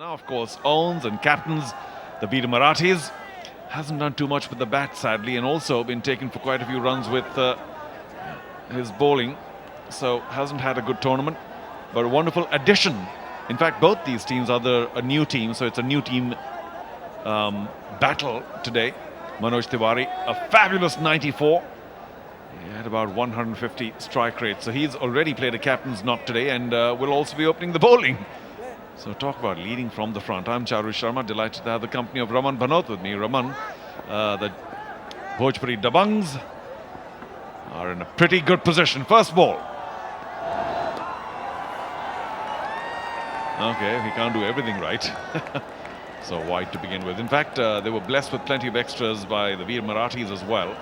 Now, of course, owns and captains the Veer Marathis. Hasn't done too much with the bat, sadly, and also been taken for quite a few runs with his bowling. So hasn't had a good tournament, but a wonderful addition. In fact, both these teams are a new team, so it's a new team battle today. Manoj Tiwari, a fabulous 94. He had about 150 strike rate, so he's already played a captain's knock today and will also be opening the bowling. So talk about leading from the front. I'm Charu Sharma, delighted to have the company of Raman Bhanot with me. Raman, the Bhojpuri Dabangs are in a pretty good position. First ball. Okay, he can't do everything right. So wide to begin with. In fact, they were blessed with plenty of extras by the Veer Marathis as well.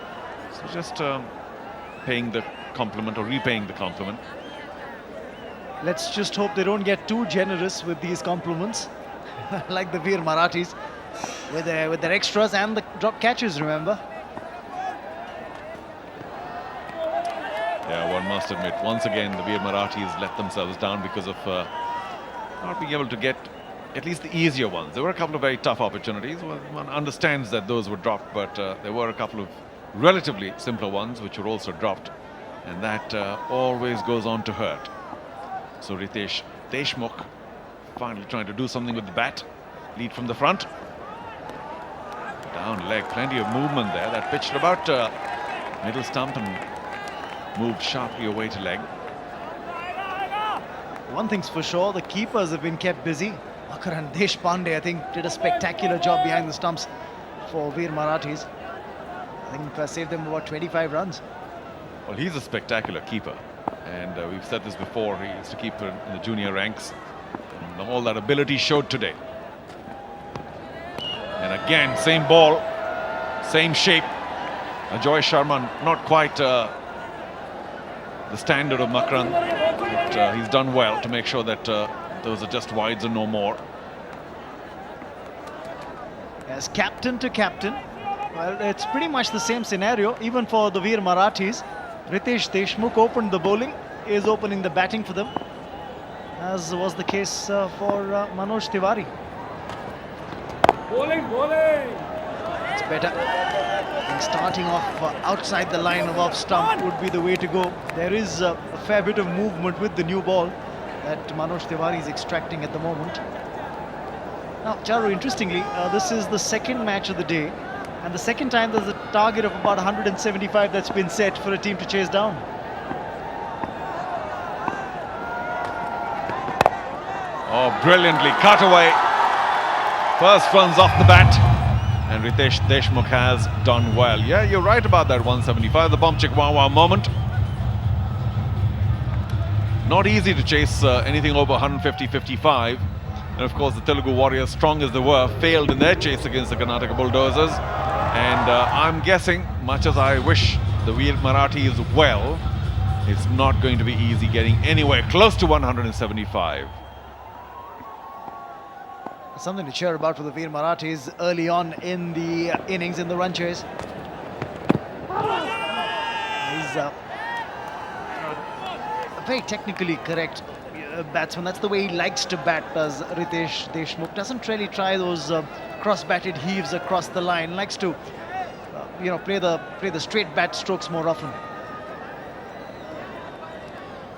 So just paying the compliment or repaying the compliment. Let's just hope they don't get too generous with these compliments, like the Veer Marathis, with their extras and the drop catches, remember? Yeah, one must admit, once again, the Veer Marathis let themselves down because of not being able to get at least the easier ones. There were a couple of very tough opportunities. Well, one understands that those were dropped, but there were a couple of relatively simpler ones which were also dropped, and that always goes on to hurt. So Riteish Deshmukh finally trying to do something with the bat. Lead from the front. Down leg, plenty of movement there. That pitched about middle stump and moved sharply away to leg. One thing's for sure, the keepers have been kept busy. Makaran Deshpande, I think, did a spectacular job behind the stumps for Veer Marathis. I think saved them about 25 runs. Well, he's a spectacular keeper. And we've said this before, he used to keep in the junior ranks. And all that ability showed today. And again, same ball, same shape. Ajoy Sharma, not quite the standard of Makaran. But he's done well to make sure that those are just wides and no more. As captain to captain, well, it's pretty much the same scenario, even for the Veer Marathis. Riteish Deshmukh opened the bowling, is opening the batting for them, as was the case for Manoj Tiwari. Bowling. It's better. I think starting off outside the line of off stump would be the way to go. There is a fair bit of movement with the new ball that Manoj Tiwari is extracting at the moment. Now, Charu, interestingly, this is the second match of the day, and the second time there's a target of about 175 that's been set for a team to chase down. Oh, brilliantly cut away. First runs off the bat. And Riteish Deshmukh has done well. Yeah, you're right about that 175, the bump chick wow moment. Not easy to chase anything over 150-55. And of course, the Telugu Warriors, strong as they were, failed in their chase against the Karnataka Bulldozers. And I'm guessing, much as I wish the Veer Marathis well, it's not going to be easy getting anywhere close to 175. Something to cheer about for the Veer Marathis early on in the innings in the run chase. He's a very technically correct batsman. That's the way he likes to bat, does Riteish Deshmukh. Doesn't really try those cross-batted heaves across the line. Likes to, play the straight bat strokes more often.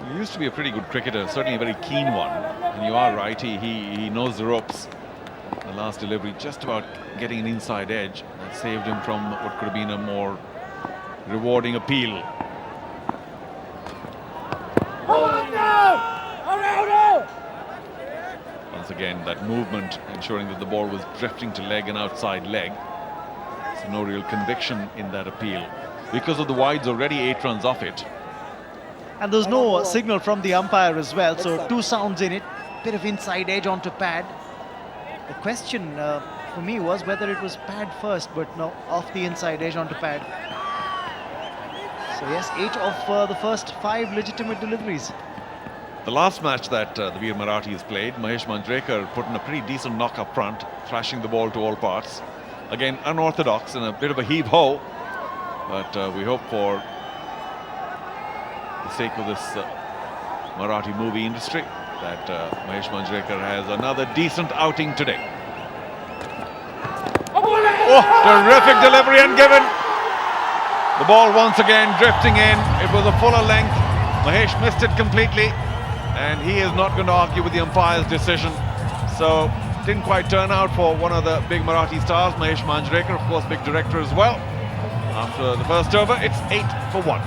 He used to be a pretty good cricketer, certainly a very keen one. And you are right, he knows the ropes. The last delivery just about getting an inside edge that saved him from what could have been a more rewarding appeal. Once again, that movement ensuring that the ball was drifting to leg and outside leg. So no real conviction in that appeal. Because of the wides, already 8 runs off it. And there's no signal from the umpire as well, so 2 sounds in it. Bit of inside edge onto pad. The question for me was whether it was pad first, but no, off the inside edge onto pad. So yes, 8 of the first 5 legitimate deliveries. The last match that the Veer Marathis played, Mahesh Manjrekar put in a pretty decent knock up front, thrashing the ball to all parts. Again, unorthodox and a bit of a heave-ho, but we hope for the sake of this Marathi movie industry that Mahesh Manjrekar has another decent outing today. Oh, terrific delivery and given. The ball once again drifting in. It was a fuller length. Mahesh missed it completely, and he is not going to argue with the umpire's decision. So, didn't quite turn out for one of the big Marathi stars, Mahesh Manjrekar, of course, big director as well. After the first over, it's 8 for 1.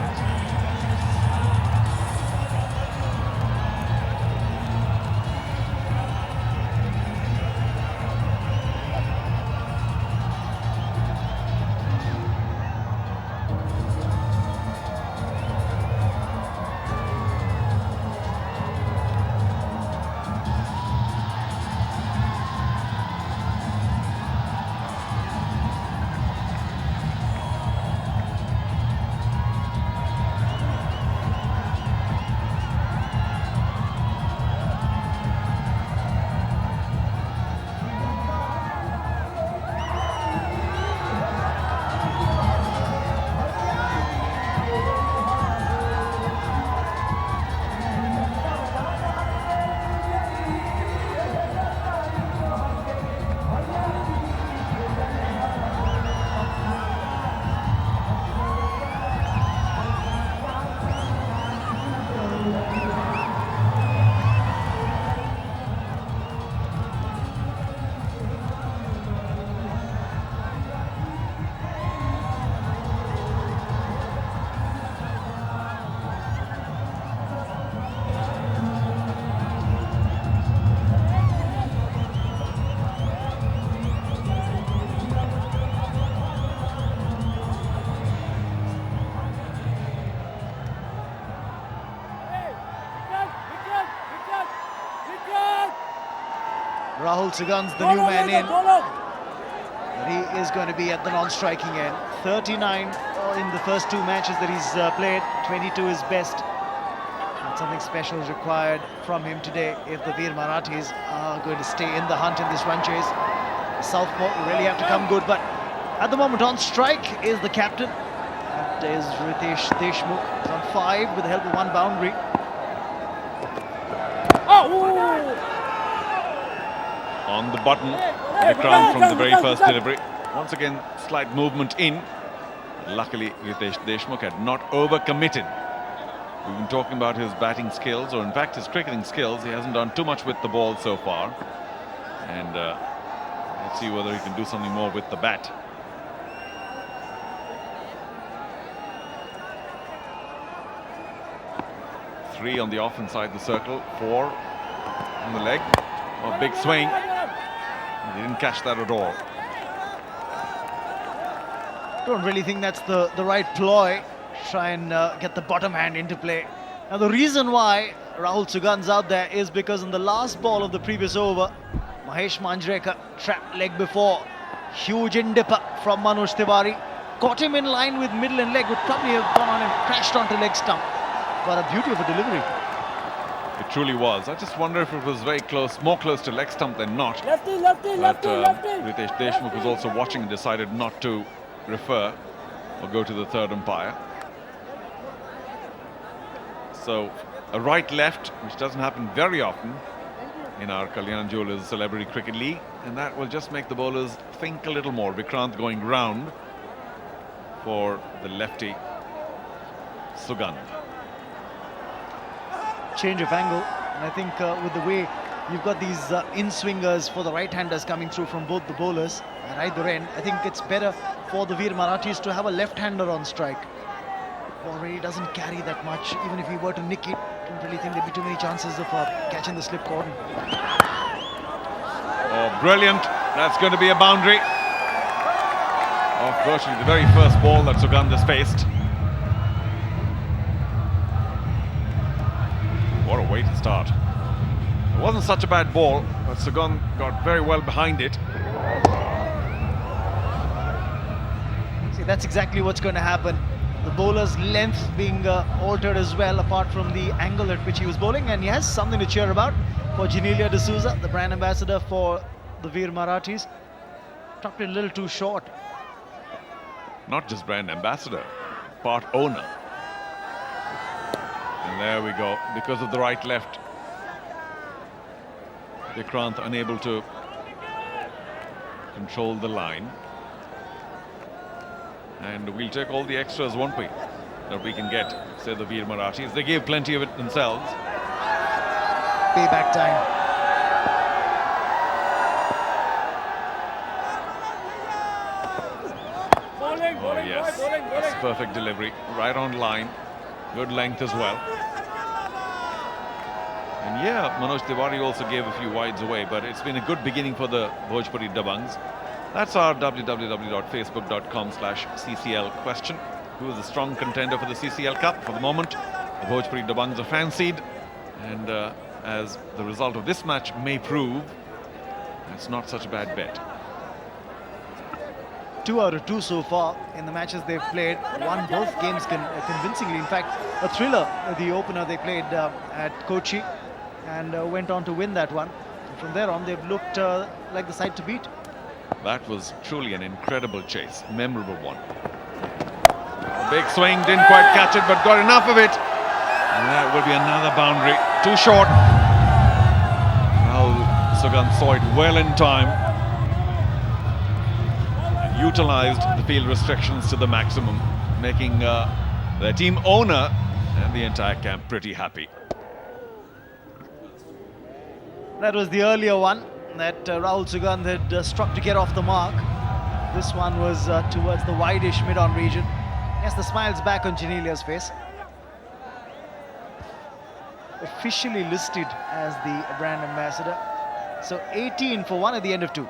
Rahul Sugan's the new man in. He is going to be at the non-striking end. 39 in the first 2 matches that he's played. 22 is best. And something special is required from him today if the Veer Marathis are going to stay in the hunt in this run chase. The southpaw will really have to come good, but at the moment on strike is the captain. That is Riteish Deshmukh. He's on 5 with the help of 1 boundary. On the button, Vikrant from the very first delivery. Once again, slight movement in. Luckily, Riteish Deshmukh had not overcommitted. We've been talking about his batting skills, or in fact his cricketing skills. He hasn't done too much with the ball so far. And let's see whether he can do something more with the bat. Three on the off inside the circle, 4 on the leg. A big swing. He didn't catch that at all. Don't really think that's the right ploy. Try and get the bottom hand into play. Now the reason why Rahul Sugan's out there is because in the last ball of the previous over, Mahesh Manjrekar trapped leg before. Huge in dipper from Manoj Tiwari. Caught him in line with middle and leg, would probably have gone on and crashed onto leg stump. But a beauty of a delivery. It truly was. I just wonder if it was very close, more close to leg stump than not. Lefty, lefty, lefty, lefty. Riteish Deshmukh was also watching and decided not to refer or go to the third umpire. So a right-left, which doesn't happen very often in our Kalyan Jewellers Celebrity Cricket League, and that will just make the bowlers think a little more. Vikrant going round for the lefty Sugan. Change of angle, and I think with the way you've got these in-swingers for the right-handers coming through from both the bowlers at either end, I think it's better for the Veer Marathis to have a left-hander on strike. Ball really doesn't carry that much. Even if he were to nick it, I don't really think there'd be too many chances of catching the slip cordon. Oh, brilliant. That's going to be a boundary. Of virtually the very first ball that Sugandas faced. What a way to start. It wasn't such a bad ball, but Sugan got very well behind it. See, that's exactly what's going to happen. The bowler's length being altered as well, apart from the angle at which he was bowling, and he has something to cheer about for GeneliaD'Souza, the brand ambassador for the Veer Marathis. Dropped it a little too short. Not just brand ambassador, part owner. And there we go, because of the right-left Vikrant unable to control the line. And we'll take all the extras, won't we? That we can get, say the Veer Marathis. They gave plenty of it themselves. Payback time. Oh yes, that's perfect delivery, right on line, good length as well. And yeah, Manoj Tiwari also gave a few wides away, but it's been a good beginning for the Bhojpuri Dabangs. That's our www.facebook.com/CCL question. Who is the strong contender for the CCL Cup? For the moment, the Bhojpuri Dabangs are fancied, and as the result of this match may prove, it's not such a bad bet. 2 out of 2 so far in the matches they've played. Won both games convincingly. In fact, a thriller, the opener they played at Kochi, and went on to win that one. And from there on, they've looked like the side to beat. That was truly an incredible chase, memorable one. A big swing, didn't quite catch it, but got enough of it. And that will be another boundary. Too short. Rahul Sugan saw it well in time. Utilized the field restrictions to the maximum, making their team owner and the entire camp pretty happy. That was the earlier one that Rahul Sugandh had struck to get off the mark. This one was towards the wide-ish mid-on region. Yes, the smile's back on Genelia's face. Officially listed as the brand ambassador. So 18 for 1 at the end of 2.